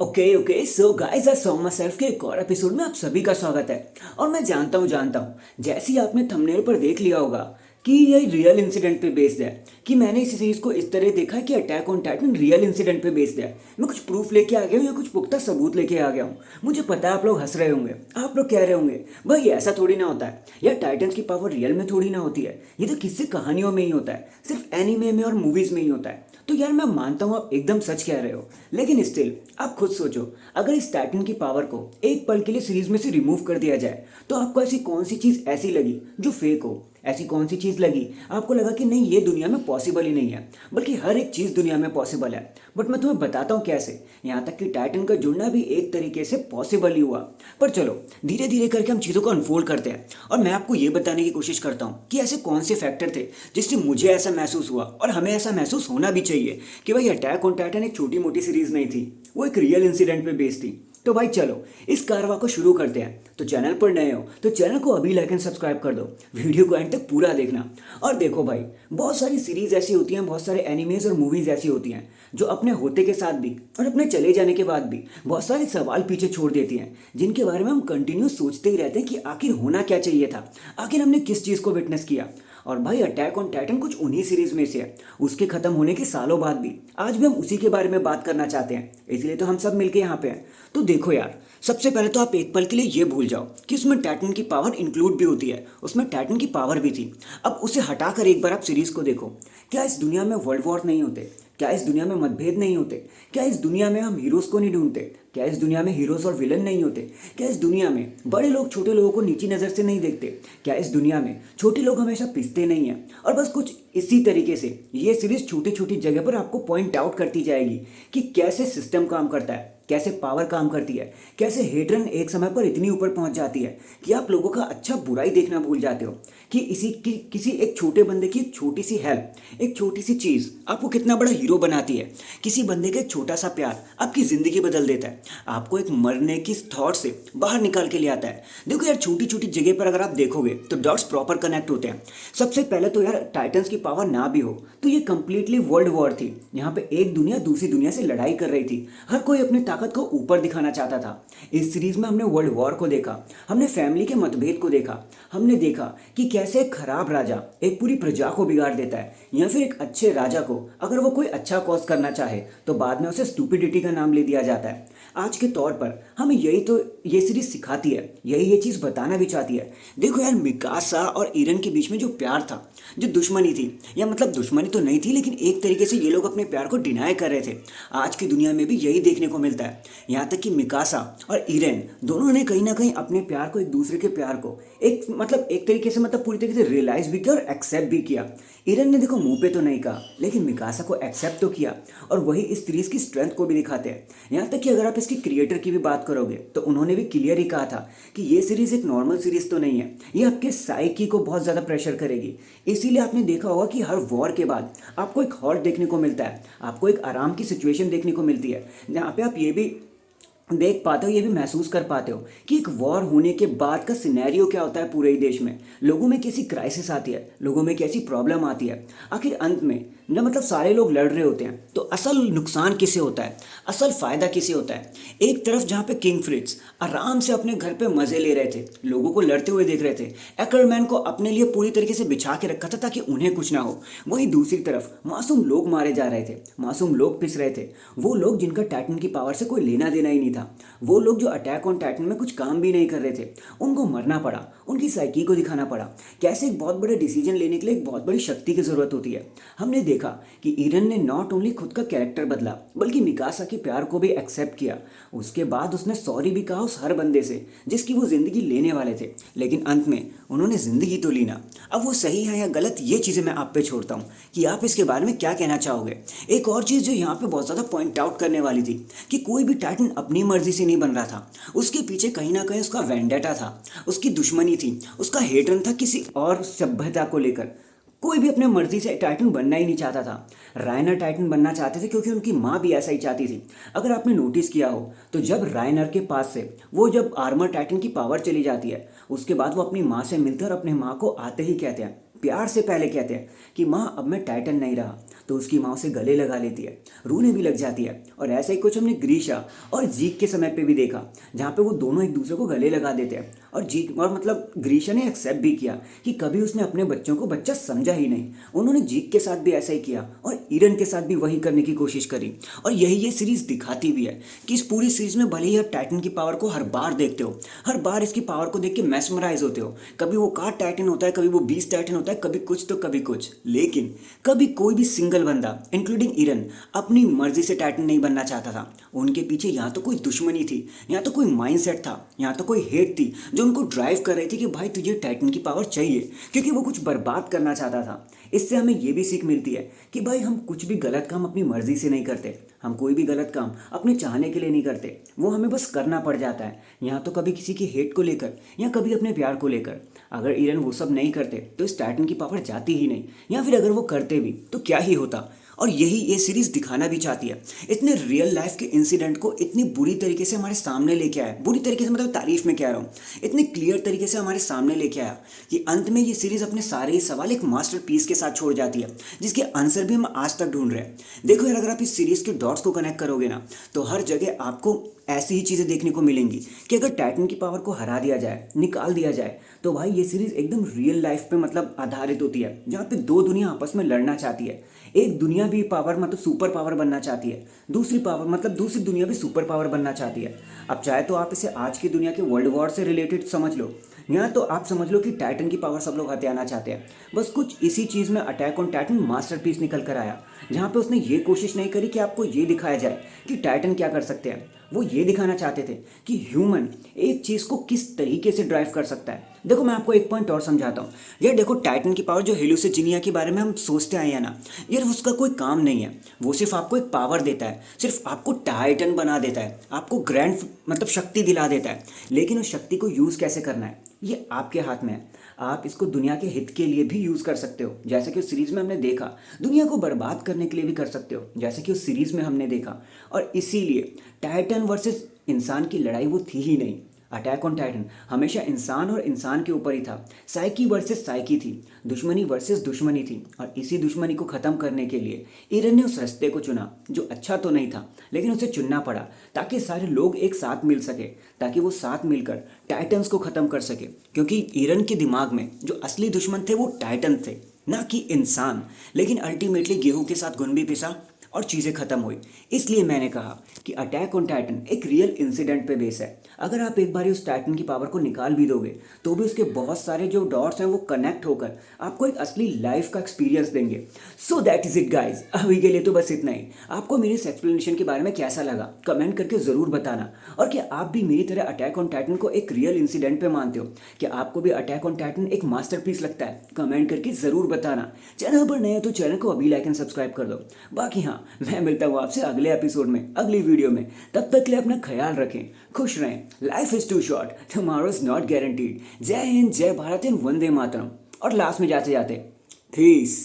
Okay so guys, I saw my self के एक और एपिसोड में आप सभी का स्वागत है। और मैं जानता हूँ जैसे ही आपने थंबनेल पर देख लिया होगा कि ये रियल इंसिडेंट पे बेस्ड है, कि मैंने इस सीरीज को इस तरह देखा है कि attack on Titan real incident पे बेस्ड है। मैं कुछ प्रूफ लेके आ गया हूँ या कुछ पुख्ता सबूत लेके आ गया हूँ। मुझे पता है आप लोग हंस रहे होंगे, आप लोग कह रहे होंगे भाई ऐसा थोड़ी ना होता है यार, टाइटन्स की पावर रियल में थोड़ी ना होती है, ये तो किस्से कहानियों में ही होता है, सिर्फ एनीमे में और मूवीज में ही होता है। तो यार मैं मानता हूँ आप एकदम सच कह रहे हो, लेकिन स्टिल आप खुद सोचो, अगर इस टाइटन की पावर को एक पल के लिए सीरीज में से रिमूव कर दिया जाए तो आपको ऐसी कौन सी चीज़ ऐसी लगी जो फेक हो? ऐसी कौन सी चीज़ लगी आपको लगा कि नहीं ये दुनिया में पॉसिबल ही नहीं है, बल्कि हर एक चीज़ दुनिया में पॉसिबल है। बट मैं तुम्हें बताता हूँ कैसे, यहाँ तक कि टाइटन का जुड़ना भी एक तरीके से पॉसिबल ही हुआ। पर चलो धीरे धीरे करके हम चीज़ों को अनफोल्ड करते हैं और मैं आपको ये बताने की कोशिश करता हूँ कि ऐसे कौन से फैक्टर थे जिससे मुझे ऐसा महसूस हुआ और हमें ऐसा महसूस होना भी चाहिए कि भाई अटैक ऑन टाइटन एक छोटी मोटी सीरीज नहीं थी, वो एक रियल इंसिडेंट पे बेस्ड थी। तो भाई चलो इस कारवा को शुरू करते हैं। तो चैनल पर नए हो तो चैनल को अभी लाइक एंड सब्सक्राइब कर दो, वीडियो को एंड तक पूरा देखना। और देखो भाई, बहुत सारी सीरीज ऐसी होती हैं, बहुत सारे एनिमेज और मूवीज ऐसी होती हैं जो अपने होते के साथ भी और अपने चले जाने के बाद भी बहुत सारे सवाल पीछे छोड़ देती हैं, जिनके बारे में हम कंटिन्यू सोचते ही रहते हैं कि आखिर होना क्या चाहिए था, आखिर हमने किस चीज़ को विटनेस किया। और भाई अटैक ऑन टाइटन कुछ उन्हीं सीरीज में से है, उसके खत्म होने के सालों बाद भी आज भी हम उसी के बारे में बात करना चाहते हैं, इसलिए तो हम सब मिलके यहाँ पे हैं। तो देखो यार, सबसे पहले तो आप एक पल के लिए ये भूल जाओ कि उसमें टाइटन की पावर इंक्लूड भी होती है, उसमें टाइटन की पावर भी थी। अब उसे हटाकर एक बार आप सीरीज को देखो, क्या इस दुनिया में वर्ल्ड वॉर नहीं होते? क्या इस दुनिया में मतभेद नहीं होते? क्या इस दुनिया में हम हीरोज को नहीं ढूंढते? क्या इस दुनिया में हीरोज और विलन नहीं होते? क्या इस दुनिया में बड़े लोग छोटे लोगों को नीची नज़र से नहीं देखते? क्या इस दुनिया में छोटे लोग हमेशा पिसते नहीं हैं? और बस कुछ इसी तरीके से ये सीरीज छोटी छोटी जगह पर आपको पॉइंट आउट करती जाएगी कि कैसे सिस्टम काम करता है, कैसे पावर काम करती है, कैसे हेड्रन एक समय पर इतनी ऊपर पहुंच जाती है कि आप लोगों का अच्छा बुराई देखना भूल जाते हो, कि किसी एक छोटे बंदे की एक छोटी सी हेल्प, एक छोटी सी चीज़ आपको कितना बड़ा हीरो बनाती है। किसी बंदे का एक छोटा सा प्यार आपकी ज़िंदगी बदल देता है, आपको एक मरने की थॉट से बाहर निकाल के ले आता है। देखो यार, छोटी छोटी जगह पर अगर आप देखोगे तो डॉट्स प्रॉपर कनेक्ट होते हैं। सबसे पहले तो यार, टाइटन्स की पावर ना भी हो तो ये कंप्लीटली वर्ल्ड वॉर थी। यहाँ पे एक दुनिया दूसरी दुनिया से लड़ाई कर रही थी, हर कोई अपनी ताकत को ऊपर दिखाना चाहता था। इस सीरीज में हमने वर्ल्ड वॉर को देखा, हमने फैमिली के मतभेद को देखा, हमने देखा कि कैसे एक खराब राजा एक पूरी प्रजा को बिगाड़ देता है, या फिर एक अच्छे राजा को अगर वो कोई अच्छा कॉज करना चाहे तो बाद में उसे स्टूपिडिटी का नाम ले दिया जाता है। आज के तौर पर हमें यही तो ये सीरीज सिखाती है, यही ये चीज़ बताना भी चाहती है। देखो यार, मिकासा और ईरन के बीच में जो प्यार था, जो दुश्मनी थी, या मतलब दुश्मनी तो नहीं थी लेकिन एक तरीके से ये लोग अपने प्यार को डिनाई कर रहे थे, आज की दुनिया में भी यही देखने को मिलता है। यहाँ तक कि मिकासा और ईरेन दोनों ने कहीं ना कहीं अपने प्यार को, एक दूसरे के प्यार को एक तरीके से पूरी तरीके से रियलाइज भी किया और एक्सेप्ट भी किया। ईरेन ने देखो मुंह पे तो नहीं कहा, लेकिन मिकासा को एक्सेप्ट तो किया, और वही इस सीरीज की स्ट्रेंथ को भी दिखाते हैं। यहाँ तक कि अगर आप इसके क्रिएटर की भी बात करोगे तो उन्होंने भी क्लियर ही कहा था कि ये सीरीज एक नॉर्मल सीरीज तो नहीं है, ये आपके साइकी को बहुत ज़्यादा प्रेशर करेगी। इसीलिए आपने देखा होगा कि हर वॉर के बाद आपको एक हॉल्ट देखने को मिलता है, आपको एक आराम की सिचुएशन देखने को मिलती है, जहाँ पे आप ये भी देख पाते हो, ये भी महसूस कर पाते हो कि एक वॉर होने के बाद का सिनेरियो क्या होता है पूरे ही देश में। लोगों में कैसी क्राइसिस आती है, लोगों में कैसी प्रॉब्लम आती है। आखिर अंत में जब सारे लोग लड़ रहे होते हैं तो असल नुकसान किसे होता है, असल फ़ायदा किसे होता है? एक तरफ जहाँ पे किंग फ्रिट्ज आराम से अपने घर पे मज़े ले रहे थे, लोगों को लड़ते हुए देख रहे थे, एकरमैन को अपने लिए पूरी तरीके से बिछा के रखा था ताकि उन्हें कुछ ना हो, वहीं दूसरी तरफ मासूम लोग मारे जा रहे थे, मासूम लोग पिस रहे थे। वो लोग जिनका टाइटन की पावर से कोई लेना देना ही नहीं था, वो लोग जो अटैक ऑन टाइटन में कुछ काम भी नहीं कर रहे थे, उनको मरना पड़ा, उनकी साइकी को दिखाना पड़ा। कैसे एक बहुत बड़े डिसीजन लेने के लिए एक बहुत बड़ी शक्ति की ज़रूरत होती है। हमने देखा कि ईरन ने नॉट ओनली खुद का कैरेक्टर बदला बल्कि मिकासा के प्यार को भी एक्सेप्ट किया। उसके बाद उसने सॉरी भी कहा उस हर बंदे से जिसकी वो ज़िंदगी लेने वाले थे, लेकिन अंत में उन्होंने ज़िंदगी तो ली ना। अब वो सही है या गलत, ये चीज़ें मैं आप पे छोड़ता हूँ कि आप इसके बारे में क्या कहना चाहोगे। एक और चीज़ जो यहाँ पे बहुत ज़्यादा पॉइंट आउट करने वाली थी कि कोई भी टाइटन अपनी मर्जी से नहीं बन रहा था, उसके पीछे कहीं ना कहीं उसका वेंडेटा था, उसकी दुश्मनी थी, उसका हेटन था किसी और सभ्यता को लेकर। कोई भी अपने मर्जी से टाइटन बनना ही नहीं चाहता था। रायनर टाइटन बनना चाहते थे क्योंकि उनकी माँ भी ऐसा ही चाहती थी। अगर आपने नोटिस किया हो तो जब रायनर के पास से वो जब आर्मर टाइटन की पावर चली जाती है, उसके बाद वो अपनी माँ से मिलते हैं और अपने माँ को आते ही कहते हैं प्यार से पहले कहते हैं कि माँ अब मैं टाइटन नहीं रहा, तो उसकी माँ उसे गले लगा लेती है, रोने भी लग जाती है। और ऐसा ही कुछ हमने ग्रीशा और जीक के समय पे भी देखा, जहाँ पे वो दोनों एक दूसरे को गले लगा देते हैं। और जीक और मतलब ग्रीशा ने एक्सेप्ट भी किया कि कभी उसने अपने बच्चों को बच्चा समझा ही नहीं। उन्होंने जीक के साथ भी ऐसा ही किया और ईरन के साथ भी वही करने की कोशिश करी। और यही ये सीरीज दिखाती भी है कि इस पूरी सीरीज में भले ही आप टाइटन की पावर को हर बार देखते हो, हर बार इसकी पावर को देख के मैस्मराइज होते हो, कभी वो कार टाइटन होता है, कभी वो बीस टाइटन होता है, कभी कुछ तो कभी कुछ, लेकिन कभी कोई भी सिंगल बंदा इंक्लूडिंग ईरन अपनी मर्जी से टाइटन नहीं बनना चाहता था। उनके पीछे यहाँ तो कोई दुश्मनी थी, यहाँ तो कोई माइंडसेट था, यहाँ तो कोई हेट थी जो उनको ड्राइव कर रही थी कि भाई तुझे टाइटन की पावर चाहिए, क्योंकि वो कुछ बर्बाद करना चाहता था। इससे हमें ये भी सीख मिलती है कि भाई हम कुछ भी गलत काम अपनी मर्जी से नहीं करते, हम कोई भी गलत काम अपने चाहने के लिए नहीं करते, वो हमें बस करना पड़ जाता है। यहाँ तो कभी किसी की हेट को लेकर या कभी अपने प्यार को लेकर। अगर ईरन वो सब नहीं करते तो इस टाइटन की पावर जाती ही नहीं, या फिर अगर वो करते भी तो क्या ही होता। और यही ये सीरीज दिखाना भी चाहती है। इतने रियल लाइफ के इंसिडेंट को इतनी बुरी तरीके से हमारे सामने लेके आया, बुरी तरीके से मतलब तारीफ में कह रहा हूँ, इतने क्लियर तरीके से हमारे सामने लेके आया कि अंत में ये सीरीज अपने सारे ही सवाल एक मास्टर पीस के साथ छोड़ जाती है, जिसके आंसर भी हम आज तक ढूंढ रहे हैं। देखो यार, अगर आप इस सीरीज के डॉट्स को कनेक्ट करोगे ना, तो हर जगह आपको ऐसी ही चीज़ें देखने को मिलेंगी कि अगर टाइटन की पावर को हरा दिया जाए, निकाल दिया जाए, तो भाई ये सीरीज़ एकदम रियल लाइफ पे मतलब आधारित होती है, जहाँ पे दो दुनिया आपस में लड़ना चाहती है। एक दुनिया भी पावर मतलब सुपर पावर बनना चाहती है, दूसरी पावर मतलब दूसरी दुनिया भी सुपर पावर बनना चाहती है। अब चाहे तो आप इसे आज की दुनिया के वर्ल्ड वॉर से रिलेटेड समझ लो, या तो आप समझ लो कि टाइटन की पावर सब लोग हथियाना चाहते हैं। बस कुछ इसी चीज़ में अटैक ऑन टाइटन मास्टरपीस निकल कर आया, जहाँ पे उसने ये कोशिश नहीं करी कि आपको ये दिखाया जाए कि टाइटन क्या कर सकते हैं। वो ये दिखाना चाहते थे कि ह्यूमन एक चीज़ को किस तरीके से ड्राइव कर सकता है। देखो मैं आपको एक पॉइंट और समझाता हूँ यार। देखो टाइटन की पावर जो हेलुसिजिनिया के बारे में हम सोचते आए हैं ना यार, उसका कोई काम नहीं है। वो सिर्फ आपको एक पावर देता है, सिर्फ आपको टाइटन बना देता है, आपको ग्रैंड मतलब शक्ति दिला देता है। लेकिन उस शक्ति को यूज़ कैसे करना है ये आपके हाथ में है। आप इसको दुनिया के हित के लिए भी यूज़ कर सकते हो, जैसे कि उस सीरीज़ में हमने देखा। दुनिया को बर्बाद करने के लिए भी कर सकते हो, जैसे कि उस सीरीज़ में हमने देखा। और इसीलिए टाइटन वर्सेस इंसान की लड़ाई वो थी ही नहीं। अटैक ऑन टाइटन हमेशा इंसान और इंसान के ऊपर ही था। साइकी वर्सेस साइकी थी, दुश्मनी वर्सेस दुश्मनी थी। और इसी दुश्मनी को ख़त्म करने के लिए ईरन ने उस रास्ते को चुना, जो अच्छा तो नहीं था लेकिन उसे चुनना पड़ा, ताकि सारे लोग एक साथ मिल सके, ताकि वो साथ मिलकर टाइटन्स को ख़त्म कर सके। क्योंकि ईरन के दिमाग में जो असली दुश्मन थे वो टाइटन थे, ना कि इंसान। लेकिन अल्टीमेटली गेहूं के साथ घुन भी पिसा और चीज़ें ख़त्म हुई। इसलिए मैंने कहा कि अटैक ऑन टाइटन एक रियल इंसिडेंट पे बेस है। अगर आप एक बार उस टाइटन की पावर को निकाल भी दोगे तो भी उसके बहुत सारे जो डॉट्स हैं वो कनेक्ट होकर आपको एक असली लाइफ का एक्सपीरियंस देंगे। So that is it guys, अभी के लिए तो बस इतना ही। आपको मेरी इस एक्सप्लेनेशन के बारे में कैसा लगा कमेंट करके ज़रूर बताना। और क्या आप भी मेरी तरह अटैक ऑन टाइटन को एक रियल इंसिडेंट पे मानते हो? क्या आपको भी अटैक ऑन टाइटन एक मास्टरपीस लगता है? कमेंट करके ज़रूर बताना। चैनल पर नए हो तो चैनल को अभी लाइक एंड सब्सक्राइब कर दो। बाकी हाँ, मैं मिलता हूँ आपसे अगले एपिसोड में, अगली वीडियो में। तब तक के लिए अपना ख्याल रखें, खुश रहें। Life is too short, tomorrow is not guaranteed. जय हिंद, जय भारत एंड वंदे मातरम। और लास्ट में जाते जाते पीस।